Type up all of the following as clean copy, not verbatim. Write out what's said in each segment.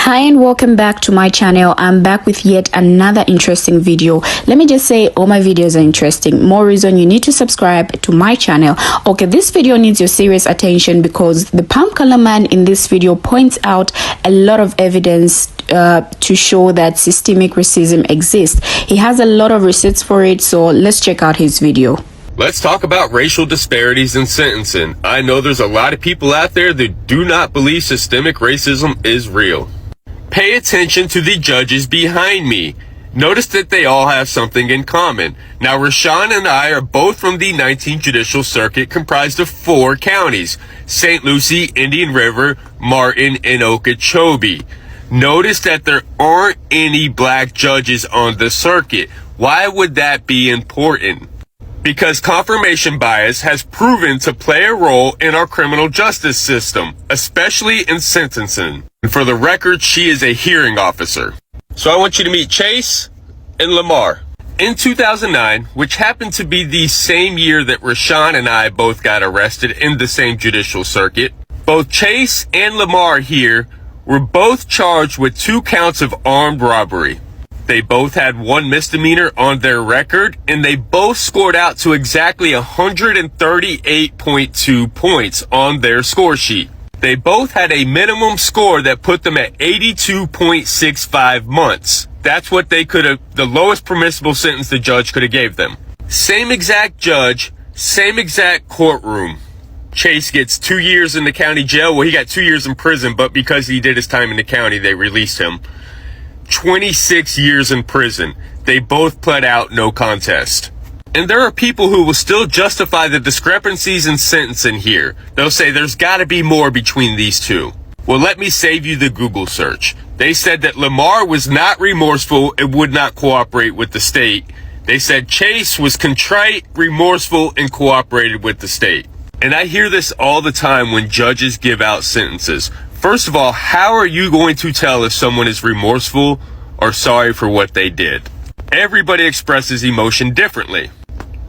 Hi and welcome back to my channel. I'm back with yet another interesting video. Let me just say all my videos are interesting. More reason you need to subscribe to my channel. Okay, this video needs your serious attention because the palm color man in this video points out a lot of evidence to show that systemic racism exists. He has a lot of receipts for it, so let's check out his video. Let's talk about racial disparities in sentencing. I know there's a lot of people out there that do not believe systemic racism is real. Pay attention to the judges behind me. Notice that they all have something in common. Now, Rashawn and I are both from the 19th Judicial Circuit, comprised of 4 counties: St. Lucie, Indian River, Martin, and Okeechobee. Notice that there aren't any black judges on the circuit. Why would that be important? Because confirmation bias has proven to play a role in our criminal justice system, especially in sentencing. And for the record, she is a hearing officer. So I want you to meet Chase and Lamar. In 2009, which happened to be the same year that Rashawn and I both got arrested in the same judicial circuit, both Chase and Lamar here were both charged with 2 counts of armed robbery. They both had 1 misdemeanor on their record, and they both scored out to exactly 138.2 points on their score sheet. They both had a minimum score that put them at 82.65 months. That's what they could have, the lowest permissible sentence the judge could have gave them. Same exact judge, same exact courtroom. Chase gets 2 years in the county jail. Well, he got 2 years in prison, but because he did his time in the county, they released him. 26 years in prison. They both pled out no contest. And there are people who will still justify the discrepancies in sentencing here. They'll say there's got to be more between these two. Well, let me save you the Google search. They said that Lamar was not remorseful and would not cooperate with the state. They said Chase was contrite, remorseful, and cooperated with the state. And I hear this all the time when judges give out sentences. First of all, how are you going to tell if someone is remorseful or sorry for what they did? Everybody expresses emotion differently.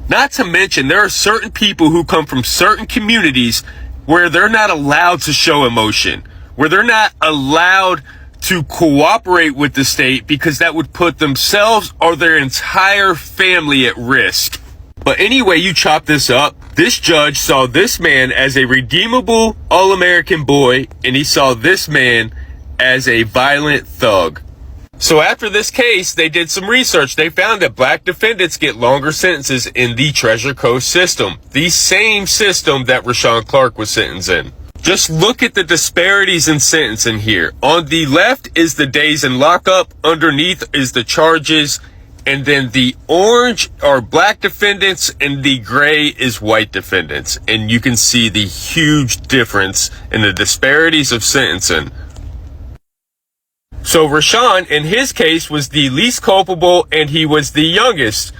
Not to mention, there are certain people who come from certain communities where they're not allowed to show emotion, where they're not allowed to cooperate with the state because that would put themselves or their entire family at risk. But anyway, you chop this up. This judge saw this man as a redeemable all-American boy, and he saw this man as a violent thug. So after this case, they did some research. They found that black defendants get longer sentences in the Treasure Coast system, the same system that Rashawn Clark was sentenced in. Just look at the disparities in sentencing here. On the left is the days in lockup, underneath is the charges, and then the orange are black defendants and the gray is white defendants. And you can see the huge difference in the disparities of sentencing. So Rashawn, in his case, was the least culpable and he was the youngest.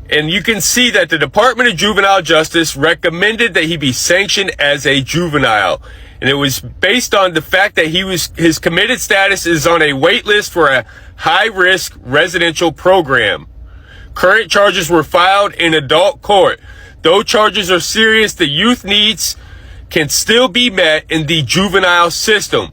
And you can see that the Department of Juvenile Justice recommended that he be sanctioned as a juvenile. And it was based on the fact that his committed status is on a wait list for a high-risk residential program. Current charges were filed in adult court. Though charges are serious, the youth needs can still be met in the juvenile system.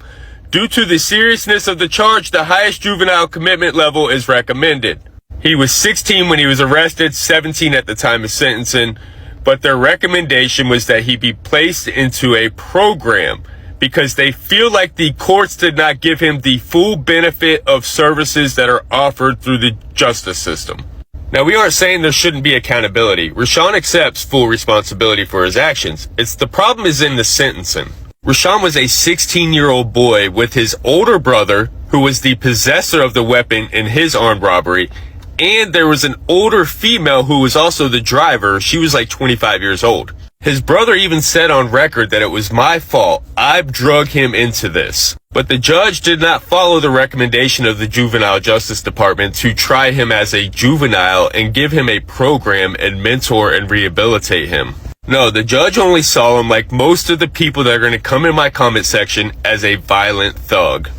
Due to the seriousness of the charge, the highest juvenile commitment level is recommended. He was 16 when he was arrested, 17 at the time of sentencing, but their recommendation was that he be placed into a program because they feel like the courts did not give him the full benefit of services that are offered through the justice system. Now, we aren't saying there shouldn't be accountability. Rashawn accepts full responsibility for his actions. The problem is in the sentencing. Rashawn was a 16-year-old boy with his older brother, who was the possessor of the weapon in his armed robbery, and there was an older female who was also the driver. She was like 25 years old. His brother even said on record that it was my fault. I drug him into this. But the judge did not follow the recommendation of the Juvenile Justice Department to try him as a juvenile and give him a program and mentor and rehabilitate him. No, the judge only saw him, like most of the people that are going to come in my comment section, as a violent thug.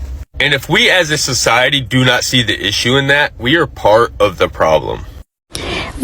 And if we as a society do not see the issue in that, we are part of the problem.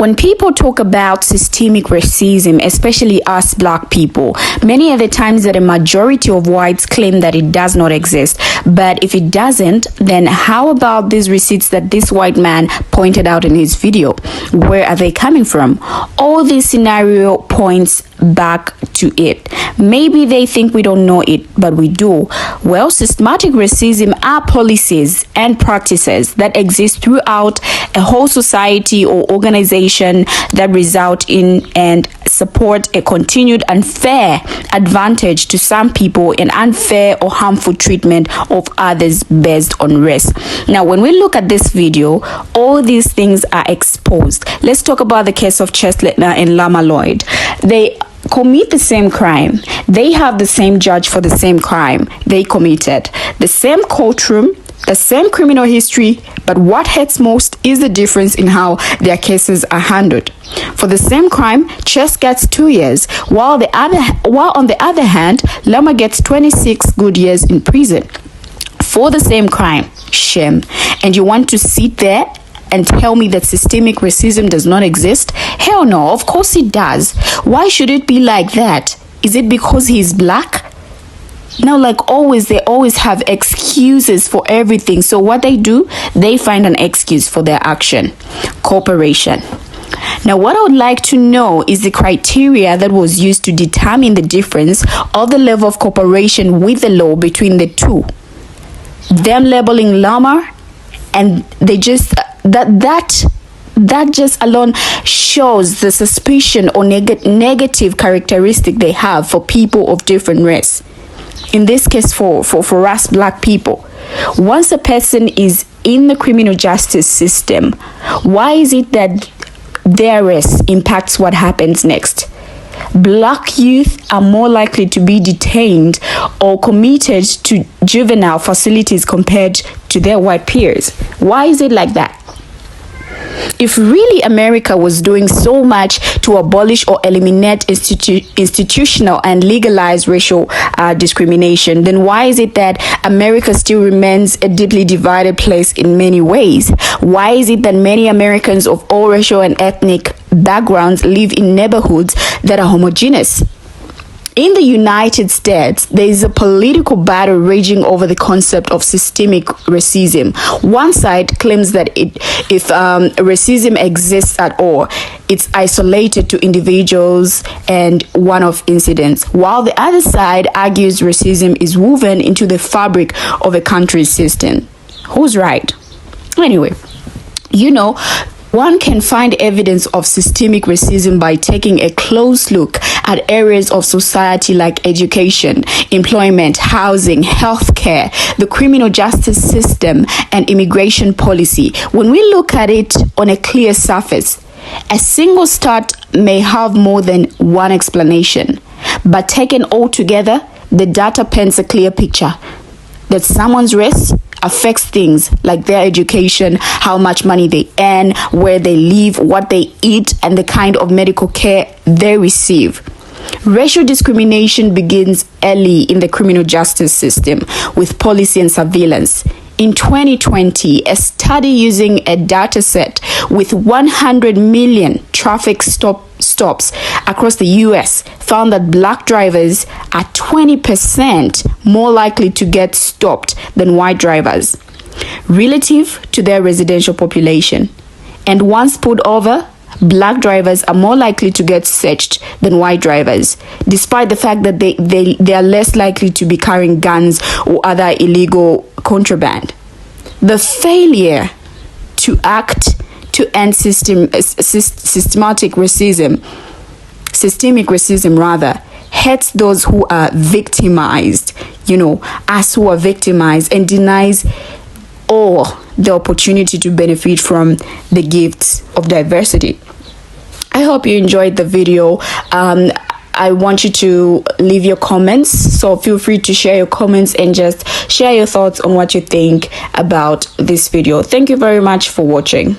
When people talk about systemic racism, especially us black people, many of the times that a majority of whites claim that it does not exist. But if it doesn't, then how about these receipts that this white man pointed out in his video? Where are they coming from? All this scenario points back to it. Maybe they think we don't know it, but we do. Well, systematic racism are policies and practices that exist throughout a whole society or organization that result in and support a continued unfair advantage to some people and unfair or harmful treatment of others based on race. Now, when we look at this video, all these things are exposed. Let's talk about the case of J.U.S.T.I.C.E and Lama Lloyd. They commit the same crime. They have the same judge for the same crime they committed. The same courtroom, the same criminal history, but what hurts most is the difference in how their cases are handled. For the same crime, J.U.S.T.I.C.E gets 2 years, while on the other hand, Lama gets 26 good years in prison. For the same crime, shame. And you want to sit there and tell me that systemic racism does not exist? Hell no, of course it does. Why should it be like that? Is it because he's black? Now, like always, they always have excuses for everything. So what they do, they find an excuse for their action. Cooperation. Now, what I would like to know is the criteria that was used to determine the difference of the level of cooperation with the law between the two. Them labeling Lama, and they just that just alone shows the suspicion or negative characteristic they have for people of different race. In this case, for us black people, once a person is in the criminal justice system, why is it that their race impacts what happens next? Black youth are more likely to be detained or committed to juvenile facilities compared to their white peers. Why is it like that? If really America was doing so much to abolish or eliminate institutional and legalized racial discrimination, then why is it that America still remains a deeply divided place in many ways? Why is it that many Americans of all racial and ethnic backgrounds live in neighborhoods that are homogeneous? In the United States, there is a political battle raging over the concept of systemic racism. One side claims that if racism exists at all, it's isolated to individuals and one-off incidents, while the other side argues racism is woven into the fabric of a country's system. Who's right? Anyway, one can find evidence of systemic racism by taking a close look at areas of society like education, employment, housing, healthcare, the criminal justice system, and immigration policy. When we look at it on a clear surface, a single stat may have more than one explanation, but taken all together, the data paints a clear picture that someone's race affects things like their education, how much money they earn, where they live, what they eat, and the kind of medical care they receive. Racial discrimination begins early in the criminal justice system with policy and surveillance. In 2020, a study using a data set with 100 million traffic stops across the US found that black drivers are 20% more likely to get stopped than white drivers relative to their residential population. And once pulled over, black drivers are more likely to get searched than white drivers, despite the fact that they are less likely to be carrying guns or other illegal contraband. The failure to act to end systemic racism hurts those who are victimized, us who are victimized, and denies all the opportunity to benefit from the gifts of diversity. I hope you enjoyed the video. I want you to leave your comments, so feel free to share your comments and just share your thoughts on what you think about this video. Thank you very much for watching.